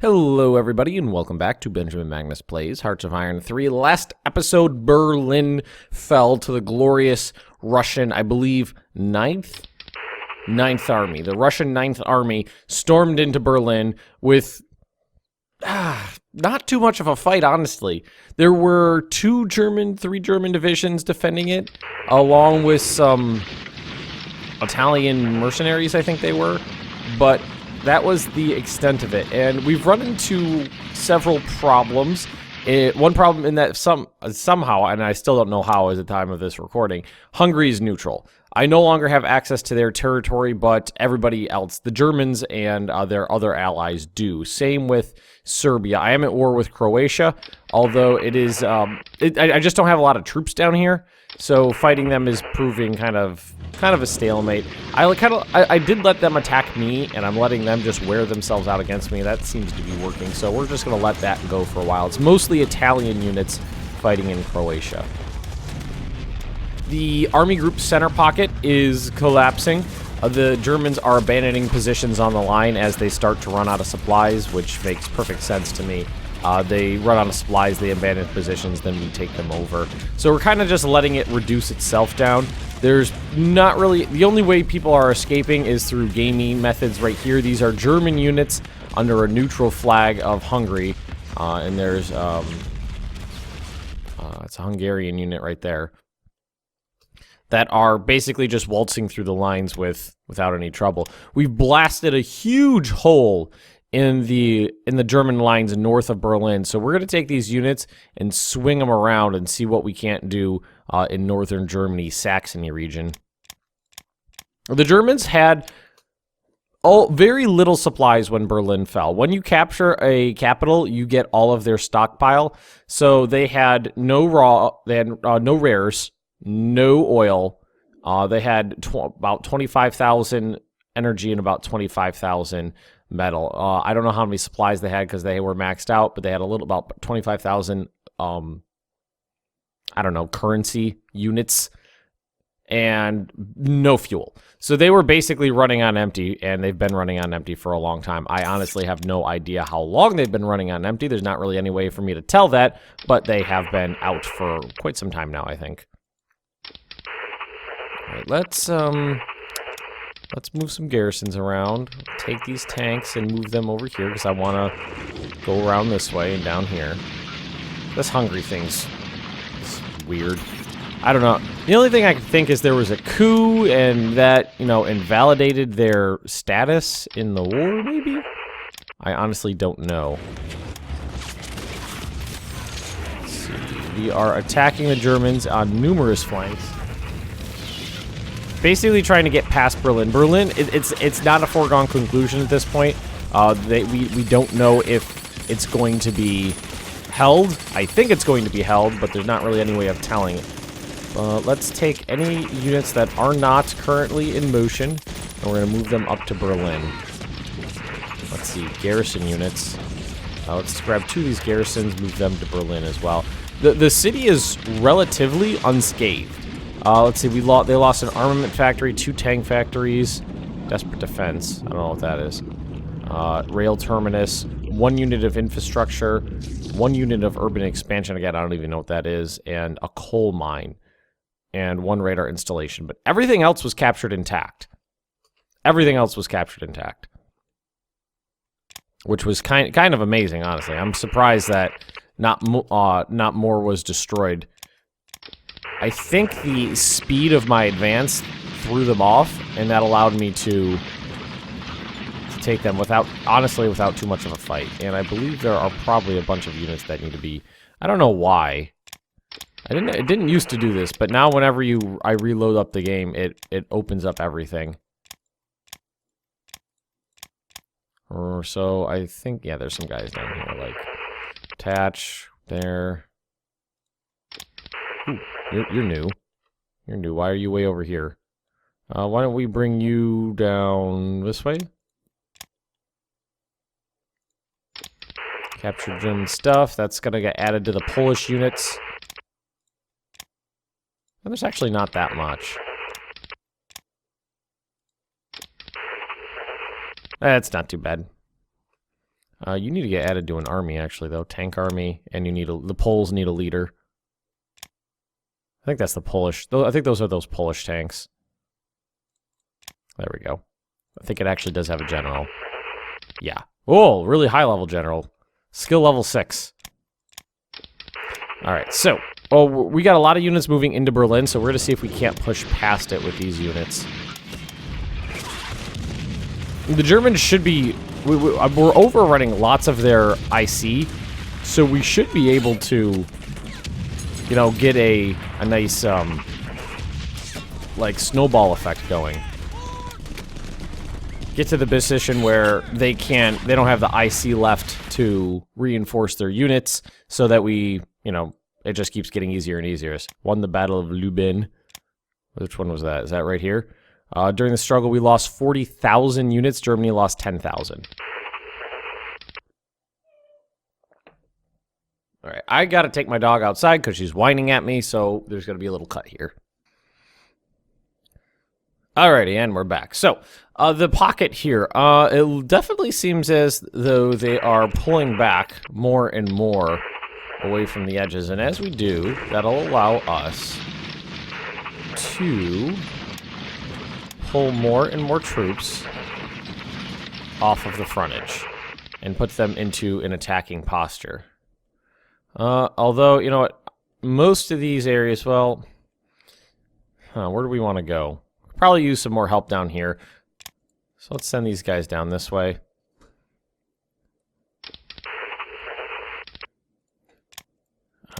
Hello, everybody, and welcome back to Benjamin Magnus Plays Hearts of Iron 3. Last episode, Berlin fell to the glorious Russian, I believe, Ninth Army. The Russian Ninth Army stormed into Berlin with not too much of a fight, honestly. There were three German divisions defending it, along with some Italian mercenaries, I think they were, but that was the extent of it, and we've run into several problems. One problem in that somehow, and I still don't know how at the time of this recording, Hungary is neutral. I no longer have access to their territory, but everybody else, the Germans and their other allies, do. Same with Serbia. I am at war with Croatia, although it is, I just don't have a lot of troops down here, so fighting them is proving kind of a stalemate. I did let them attack me, and I'm letting them just wear themselves out against me. That seems to be working, so we're just going to let that go for a while. It's mostly Italian units fighting in Croatia. The Army Group center pocket is collapsing. The Germans are abandoning positions on the line as they start to run out of supplies, which makes perfect sense to me. They run out of supplies, they abandon positions, then we take them over. So we're kind of just letting it reduce itself down. There's not really... The only way people are escaping is through gaming methods right here. These are German units under a neutral flag of Hungary. And there's... it's a Hungarian unit right there. That are basically just waltzing through the lines without any trouble. We've blasted a huge hole in the German lines north of Berlin. So we're going to take these units and swing them around and see what we can't do in northern Germany, Saxony region. The Germans had very little supplies when Berlin fell. When you capture a capital, you get all of their stockpile. So they had no rares, no oil. They had about 25,000 energy and about 25,000 metal. I don't know how many supplies they had because they were maxed out, but they had about 25,000, I don't know, currency units and no fuel. So they were basically running on empty, and they've been running on empty for a long time. I honestly have no idea how long they've been running on empty. There's not really any way for me to tell that, but they have been out for quite some time now, I think. All right, let's move some garrisons around, take these tanks and move them over here because I want to go around this way and down here. This Hungary thing's weird. I don't know. The only thing I can think is there was a coup and that, you know, invalidated their status in the war, maybe? I honestly don't know. Let's see. We are attacking the Germans on numerous flanks. Basically trying to get past Berlin. Berlin, it's not a foregone conclusion at this point. We don't know if it's going to be held. I think it's going to be held, but there's not really any way of telling it. Let's take any units that are not currently in motion, and we're going to move them up to Berlin. Let's see, garrison units. Let's grab two of these garrisons, move them to Berlin as well. The city is relatively unscathed. Let's see, they lost an armament factory, 2 tank factories, desperate defense, I don't know what that is, rail terminus, 1 unit of infrastructure, 1 unit of urban expansion, again, I don't even know what that is, and a coal mine, and 1 radar installation, but everything else was captured intact. Everything else was captured intact. Which was kind of amazing, honestly. I'm surprised that not more was destroyed. I think the speed of my advance threw them off, and that allowed me to take them honestly without too much of a fight. And I believe there are probably a bunch of units that need to be... I don't know why. It didn't used to do this, but now whenever I reload up the game, it opens up everything. So I think, yeah, there's some guys down here, like attach there. Ooh, you're new. You're new. Why are you way over here? Why don't we bring you down this way? Capture German stuff. That's going to get added to the Polish units. And there's actually not that much. That's not too bad. You need to get added to an army, actually, though. Tank army, and you need the Poles need a leader. I think that's the Polish. I think those are those Polish tanks. There we go. I think it actually does have a general. Yeah. Oh, really high-level general. Skill level 6. All right, so we got a lot of units moving into Berlin, so we're going to see if we can't push past it with these units. The Germans should be... We're overrunning lots of their IC, so we should be able to, you know, get a nice, like, snowball effect going. Get to the position where they don't have the IC left to reinforce their units, so that we, you know, it just keeps getting easier and easier. Won the Battle of Lubin. Which one was that? Is that right here? During the struggle, we lost 40,000 units. Germany lost 10,000. All right, I got to take my dog outside because she's whining at me, so there's going to be a little cut here. Alrighty, and we're back. So, the pocket here, it definitely seems as though they are pulling back more and more away from the edges, and as we do, that'll allow us to pull more and more troops off of the frontage and put them into an attacking posture. Although, you know what, most of these areas, well, where do we want to go? Probably use some more help down here. So let's send these guys down this way.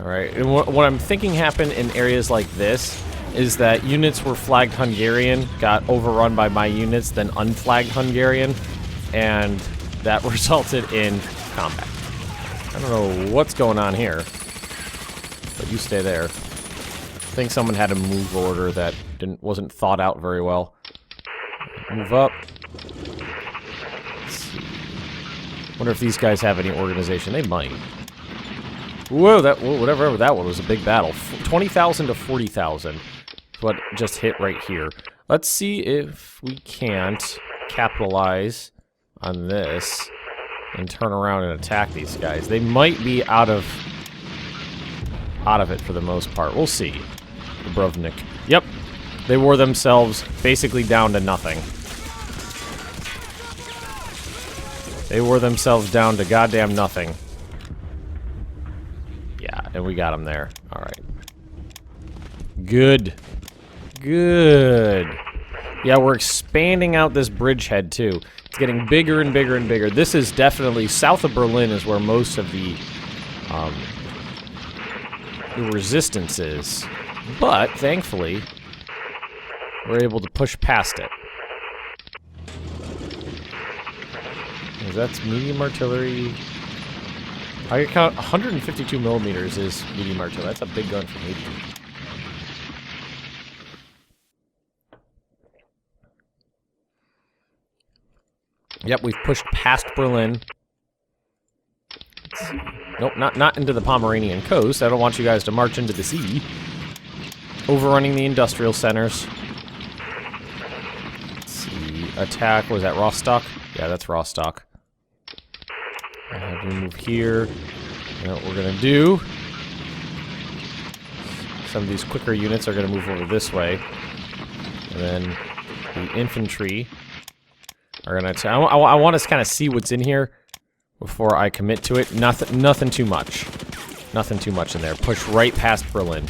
Alright, and what I'm thinking happened in areas like this is that units were flagged Hungarian, got overrun by my units, then unflagged Hungarian, and that resulted in combat. I don't know what's going on here, but you stay there. I think someone had a move order that wasn't thought out very well. Move up. Let's see. Wonder if these guys have any organization. They might. Whoa, whatever that one was a big battle. 20,000 to 40,000 is what just hit right here. Let's see if we can't capitalize on this and turn around and attack these guys. They might be out of it for the most part. We'll see. Dubrovnik. Yep. They wore themselves basically down to nothing. They wore themselves down to goddamn nothing. Yeah, and we got them there. Alright. Good. Good. Yeah, we're expanding out this bridgehead, too. It's getting bigger and bigger and bigger. This is definitely... South of Berlin is where most of the resistance is. But, thankfully, we're able to push past it. That's medium artillery. I can count 152 millimeters is medium artillery. That's a big gun from 80. Yep, we've pushed past Berlin. Let's see. Nope, not into the Pomeranian coast. I don't want you guys to march into the sea. Overrunning the industrial centers. Let's see. Attack, was that Rostock? Yeah, that's Rostock. I have to move here. You know what we're going to do. Some of these quicker units are going to move over this way. And then the infantry are going to... I want to kind of see what's in here before I commit to it. Nothing too much. Nothing too much in there. Push right past Berlin.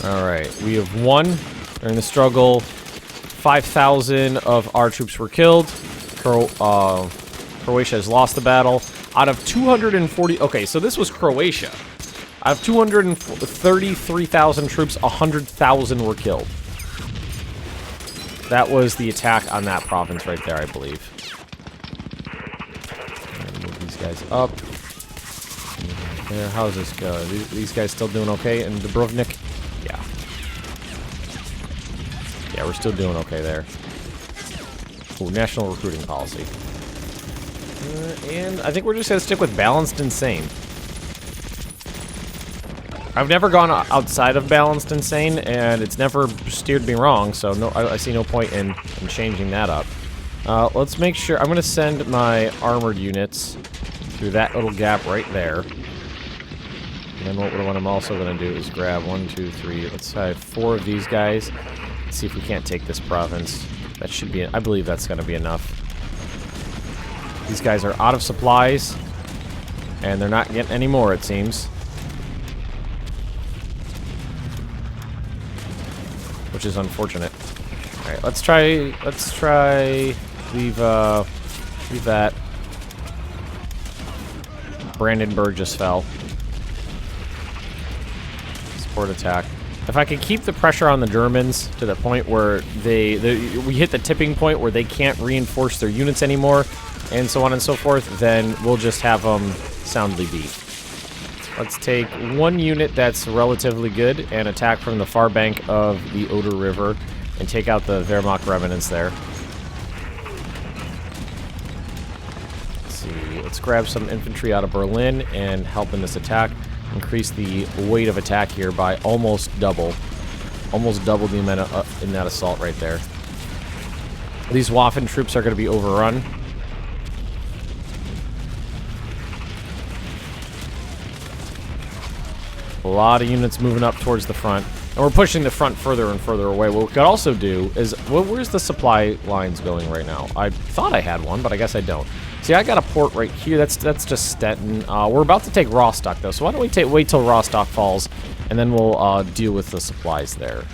Alright, we have won during the struggle. 5,000 of our troops were killed. Croatia has lost the battle. Out of 240... Okay, so this was Croatia. Out of 233,000 troops, 100,000 were killed. That was the attack on that province right there, I believe. Move these guys up. There, how's this go? These guys still doing okay in Dubrovnik? Yeah. Yeah, we're still doing okay there. Ooh, national recruiting policy. And I think we're just going to stick with balanced insane. I've never gone outside of balanced insane, and it's never steered me wrong, so no, I see no point in changing that up. Let's make sure... I'm going to send my armored units through that little gap right there. And then what I'm also going to do is grab 1, 2, 3... Let's have 4 of these guys. Let's see if we can't take this province. That should be... I believe that's going to be enough. These guys are out of supplies. And they're not getting any more, it seems. Which is unfortunate. Alright, let's try leave that. Brandenburg just fell. Support attack. If I can keep the pressure on the Germans to the point where we hit the tipping point where they can't reinforce their units anymore, and so on and so forth, then we'll just have them soundly beat. Let's take 1 unit that's relatively good and attack from the far bank of the Oder River and take out the Wehrmacht remnants there. Let's see. Let's grab some infantry out of Berlin and help in this attack. Increase the weight of attack here by almost double. Almost double the amount in that assault right there. These Waffen troops are going to be overrun. A lot of units moving up towards the front. And we're pushing the front further and further away. What we could also do is... where's the supply lines going right now? I thought I had one, but I guess I don't. See, I got a port right here. That's just Stettin. We're about to take Rostock, though. So why don't we wait till Rostock falls, and then we'll deal with the supplies there.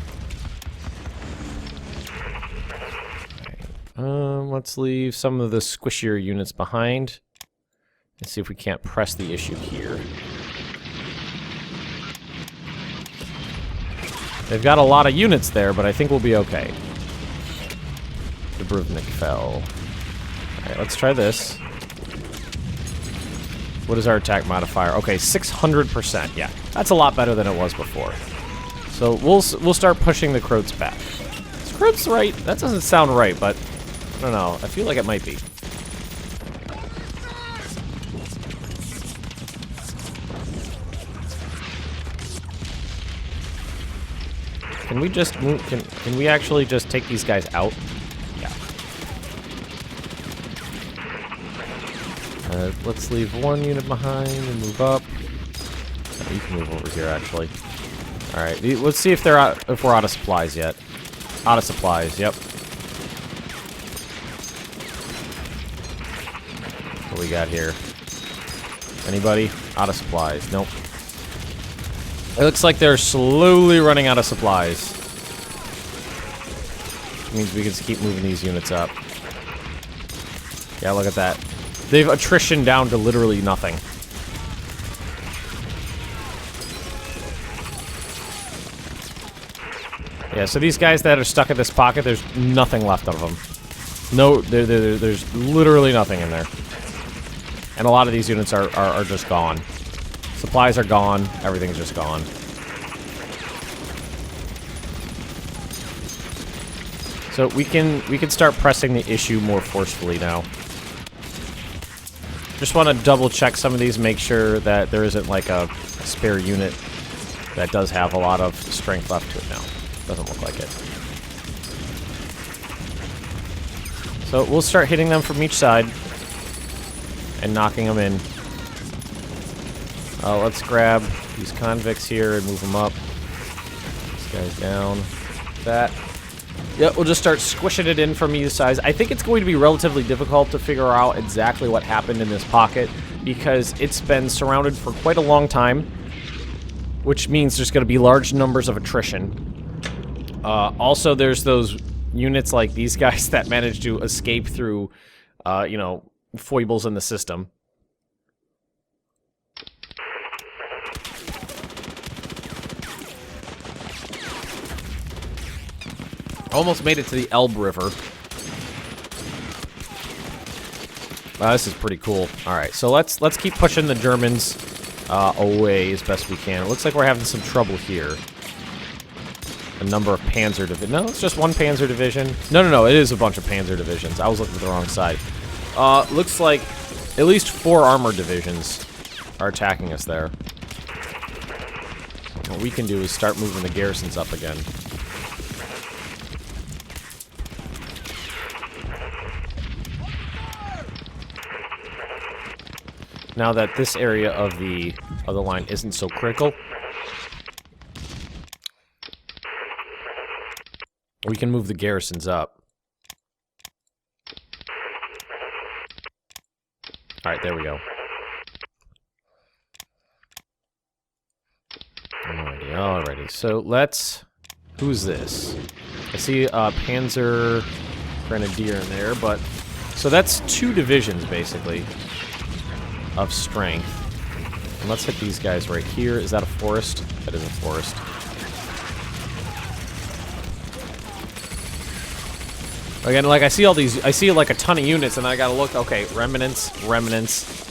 Okay. Let's leave some of the squishier units behind. And see if we can't press the issue here. They've got a lot of units there, but I think we'll be okay. Dubrovnik fell. Alright, let's try this. What is our attack modifier? Okay, 600%. Yeah, that's a lot better than it was before. So we'll start pushing the Croats back. Is Croats right? That doesn't sound right, but I don't know. I feel like it might be. Can we just move? Can we actually just take these guys out? Yeah. Let's leave 1 unit behind and move up. Oh, you can move over here, actually. All right. Let's see if we're out of supplies yet. Out of supplies. Yep. What do we got here? Anybody? Out of supplies. Nope. It looks like they're slowly running out of supplies. Which means we can just keep moving these units up. Yeah, look at that. They've attrition down to literally nothing. Yeah, so these guys that are stuck in this pocket, there's nothing left of them. No, there's literally nothing in there. And a lot of these units are just gone. Supplies are gone. Everything's just gone. So we can start pressing the issue more forcefully now. Just want to double check some of these, make sure that there isn't like a spare unit that does have a lot of strength left to it now. Doesn't look like it. So we'll start hitting them from each side and knocking them in. Let's grab these convicts here and move them up. This guy's down. That. Yeah, we'll just start squishing it in from either side. I think it's going to be relatively difficult to figure out exactly what happened in this pocket because it's been surrounded for quite a long time, which means there's going to be large numbers of attrition. Also, there's those units like these guys that managed to escape through, you know, foibles in the system. Almost made it to the Elbe River. This is pretty cool. All right, so let's keep pushing the Germans away as best we can. It looks like we're having some trouble here. A number of Panzer divisions. No, it's just 1 Panzer division. No, it is a bunch of Panzer divisions. I was looking at the wrong side. Looks like at least 4 armored divisions are attacking us there. What we can do is start moving the garrisons up again. now that this area of the line isn't so critical, we can move the garrisons up. Alright, there we go. Alrighty. So let's... Who's this? I see a Panzer Grenadier in there, but... So that's 2 divisions, basically, of strength. And let's hit these guys right here. Is that a forest? That is a forest. Again, like, I see all these... I see, like, a ton of units, and I gotta look... Okay, remnants,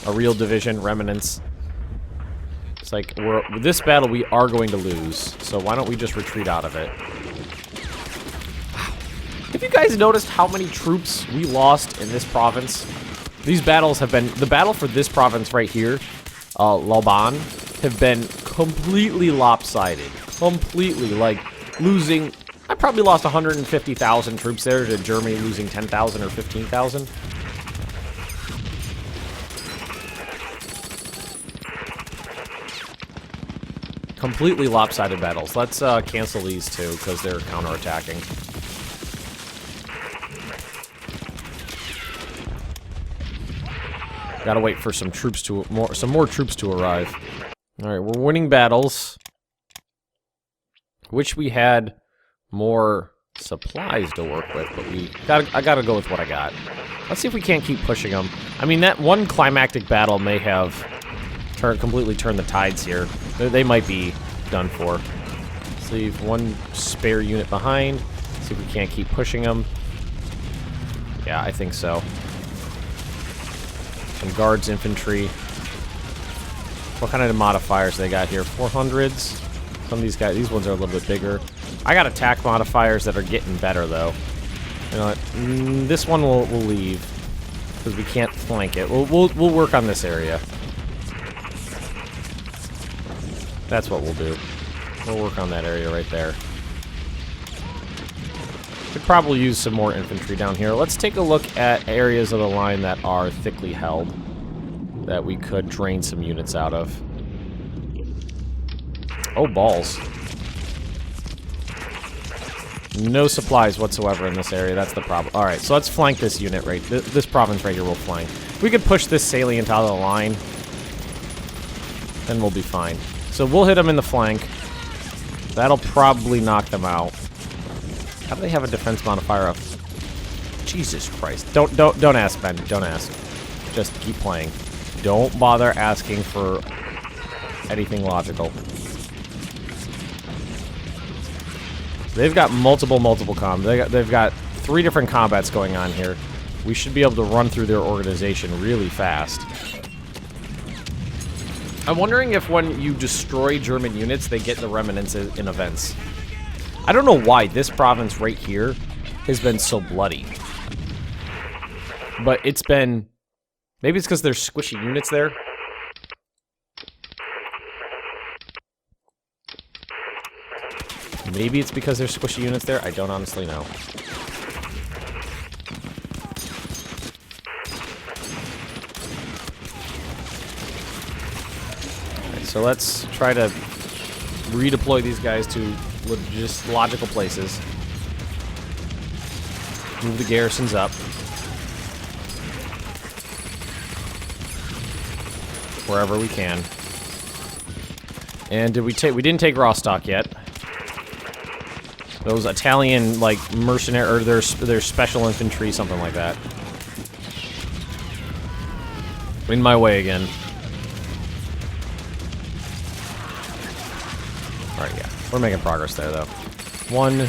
a real division, remnants. It's like, with this battle, we are going to lose. So why don't we just retreat out of it? Have you guys noticed how many troops we lost in this province? These battles have been... The battle for this province right here, Lauban, have been completely lopsided. Completely, like, losing... I probably lost 150,000 troops there to Germany losing 10,000 or 15,000. Completely lopsided battles. Let's cancel these two because they're counterattacking. Gotta wait for some troops to some more troops to arrive. All right, we're winning battles. Wish we had more supplies to work with, but I gotta go with what I got. Let's see if we can't keep pushing them. I mean, that one climactic battle may have completely turned the tides here. They might be done for. Let's leave one spare unit behind. See if we can't keep pushing them. Yeah, I think so. Some guards infantry. What kind of modifiers they got here? 400s. Some of these guys, these ones are a little bit bigger. I got attack modifiers that are getting better, though. You know what? This one we'll leave because we can't flank it. We'll work on this area. That's what we'll do. We'll work on that area right there. Could probably use some more infantry down here. Let's take a look at areas of the line that are thickly held that we could drain some units out of. Oh, balls. No supplies whatsoever in this area. That's the problem. Alright, so let's flank this unit right... This province right here will flank. We could push this salient out of the line. Then we'll be fine. So we'll hit them in the flank. That'll probably knock them out. How do they have a defense modifier of... Jesus Christ. Don't ask, Ben. Don't ask. Just keep playing. Don't bother asking for anything logical. They've got multiple combats. They've got 3 different combats going on here. We should be able to run through their organization really fast. I'm wondering if when you destroy German units, they get the remnants in events. I don't know why this province right here has been so bloody. But it's been... Maybe it's because there's squishy units there. Maybe it's because there's squishy units there. I don't honestly know. Okay, so let's try to redeploy these guys to just logical places. Move the garrisons up. Wherever we can. And we didn't take Rostock yet. Those Italian, like, mercenary, or their special infantry, something like that. In my way again. Alright, yeah. We're making progress there, though. One.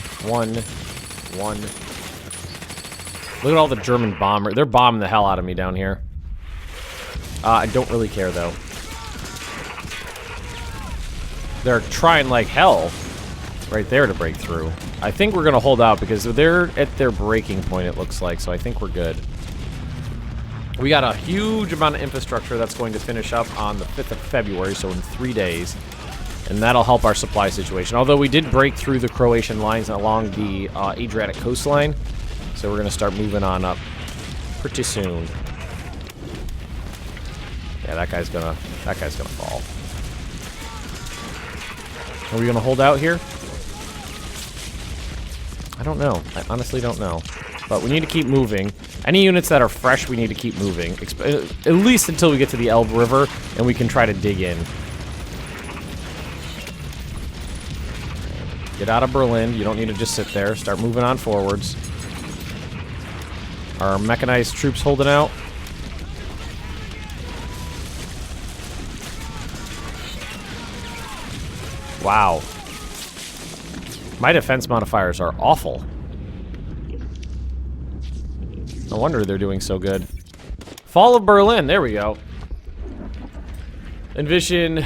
Look at all the German bombers. They're bombing the hell out of me down here. I don't really care, though. They're trying like hell right there to break through. I think we're going to hold out because they're at their breaking point, it looks like, so I think we're good. We got a huge amount of infrastructure that's going to finish up on the 5th of February, so in 3 days. And that'll help our supply situation. Although we did break through the Croatian lines along the Adriatic coastline, so we're going to start moving on up pretty soon. Yeah, that guy's gonna fall. Are we gonna hold out here? I don't know. I honestly don't know. But we need to keep moving. Any units that are fresh, we need to keep moving. At least until we get to the Elbe River, and we can try to dig in. Get out of Berlin. You don't need to just sit there. Start moving on forwards. Are mechanized troops holding out? Wow. My defense modifiers are awful. No wonder they're doing so good. Fall of Berlin. There we go. Envision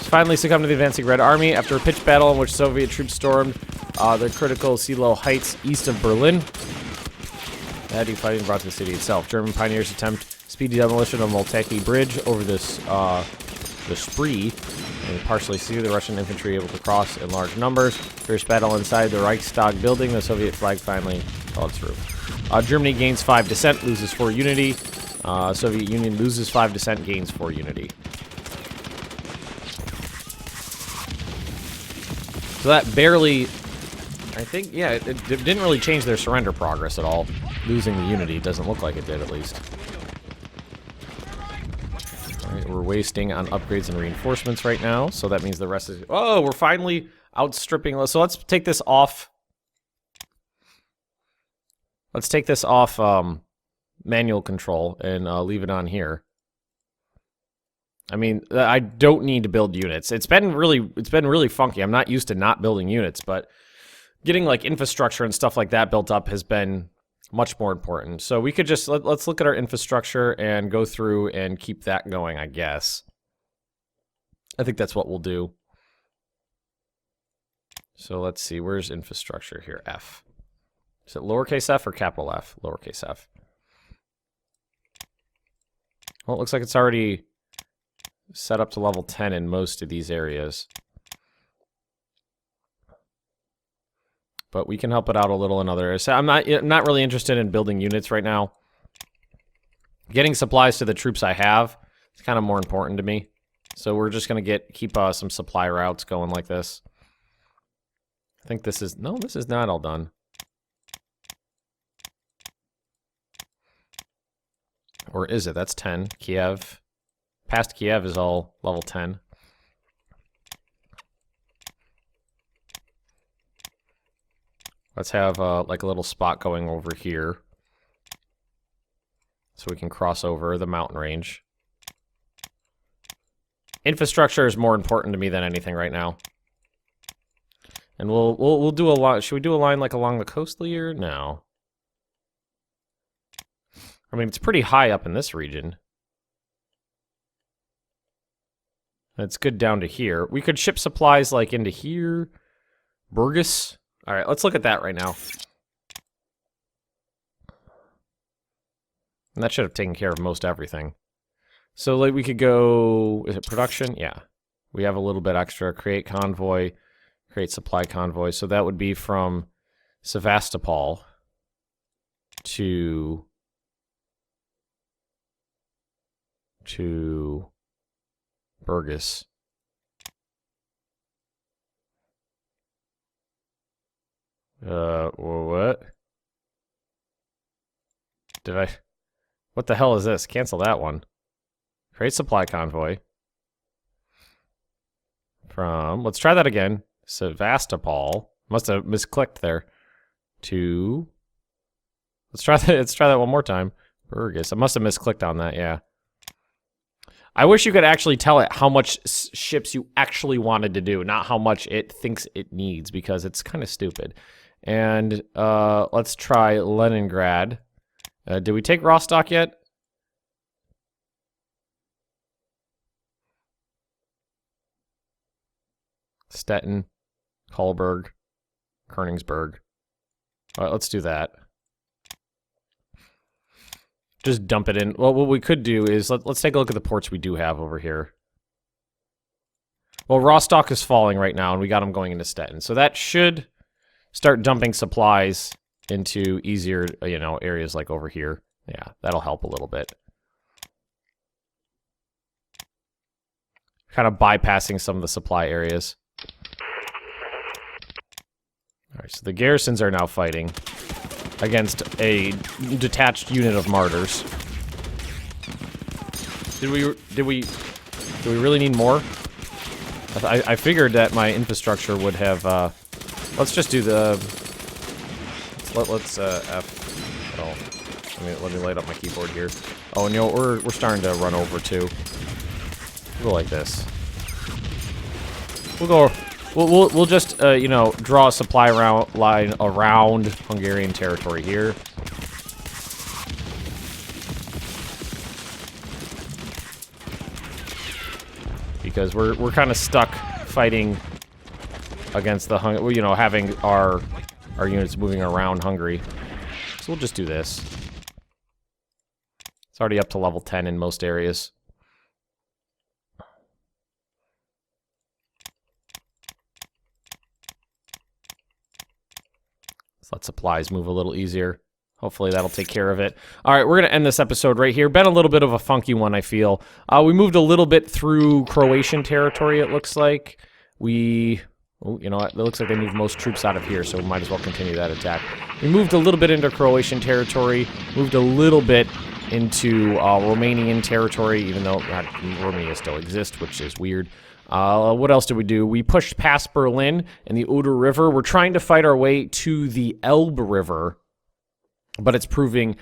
finally succumbed to the advancing Red Army after a pitched battle in which Soviet troops stormed the critical Seelow Heights east of Berlin. The heavy fighting brought to the city itself. German pioneers attempt speedy demolition of Moltke Bridge over this the Spree, and partially see the Russian infantry able to cross in large numbers. Fierce battle inside the Reichstag building. The Soviet flag finally held through. Germany gains 5 dissent, loses 4 unity. Soviet Union loses 5 dissent, gains 4 unity. So that barely, I think, yeah, it didn't really change their surrender progress at all. Losing the unity doesn't look like it did, at least. Alright, we're wasting on upgrades and reinforcements right now, so that means the rest is... Oh, we're finally outstripping... So let's take this off... Let's take this off manual control and leave it on here. I mean, I don't need to build units. It's been really funky. I'm not used to not building units, but getting like infrastructure and stuff like that built up has been much more important. So we could just let's look at our infrastructure and go through and keep that going, I guess. I think that's what we'll do. So let's see, where's infrastructure here? F. Is it lowercase f or capital F? Lowercase f. Well, it looks like it's already set up to level 10 in most of these areas. But we can help it out a little in other areas. So I'm not really interested in building units right now. Getting supplies to the troops I have is kind of more important to me. So we're just going to keep some supply routes going like this. I think this is... No, this is not all done. Or is it? That's 10. Kiev. Past Kiev is all level 10. Let's have like a little spot going over here. So we can cross over the mountain range. Infrastructure is more important to me than anything right now. And we'll do a line. Should we do a line like along the coastal here? No. I mean, it's pretty high up in this region. It's good down to here. We could ship supplies like into here. Burgess. All right, let's look at that right now. And that should have taken care of most everything. So like we could go, is it production? Yeah. We have a little bit extra. Create convoy, create supply convoy. So that would be from Sevastopol to Burgess. What? What the hell is this? Cancel that one. Create supply convoy. Let's try that again. Sevastopol. Must have misclicked there. Let's try that one more time. Burgess. I must have misclicked on that, yeah. I wish you could actually tell it how much ships you actually wanted to do, not how much it thinks it needs, because it's kind of stupid. And let's try Leningrad. Did we take Rostock yet? Stettin, Kolberg, Königsberg. All right, let's do that. Just dump it in. Well, what we could do is, let's take a look at the ports we do have over here. Well, Rostock is falling right now, and we got them going into Stettin. So that should start dumping supplies into easier, areas like over here. Yeah, that'll help a little bit. kind of bypassing some of the supply areas. All right, so the garrisons are now fighting against a detached unit of martyrs. Do we really need more? I figured that my infrastructure would have. Let's just do the. Let's F. Oh, let me light up my keyboard here. Oh, and we're starting to run over too. We'll go like this. We'll just draw a supply line around Hungarian territory here. Because we're kind of stuck fighting against the having our units moving around Hungary. So we'll just do this. It's already up to level 10 in most areas. Let's let supplies move a little easier. Hopefully that'll take care of it. All right, we're going to end this episode right here. Been a little bit of a funky one, I feel. We moved a little bit through Croatian territory, it looks like. Oh, you know what? It looks like they moved most troops out of here, so we might as well continue that attack. We moved a little bit into Croatian territory, moved a little bit into Romanian territory, even though Romania still exists, which is weird. What else did we do? We pushed past Berlin and the Oder River. We're trying to fight our way to the Elbe River, but it's proving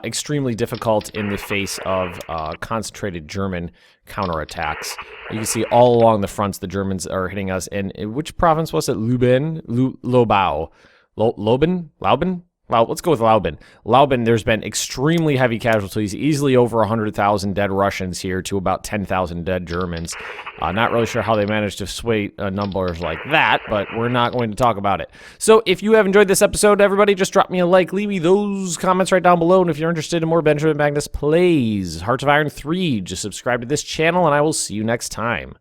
extremely difficult in the face of concentrated German counterattacks. You can see all along the fronts the Germans are hitting us. And which province was it? Lobau. Lauben? Well, let's go with Lauben. Lauben, there's been extremely heavy casualties, easily over 100,000 dead Russians here to about 10,000 dead Germans. Not really sure how they managed to sway numbers like that, but we're not going to talk about it. So if you have enjoyed this episode, everybody, just drop me a like. Leave me those comments right down below. And if you're interested in more Benjamin Magnus Plays Hearts of Iron 3, just subscribe to this channel, and I will see you next time.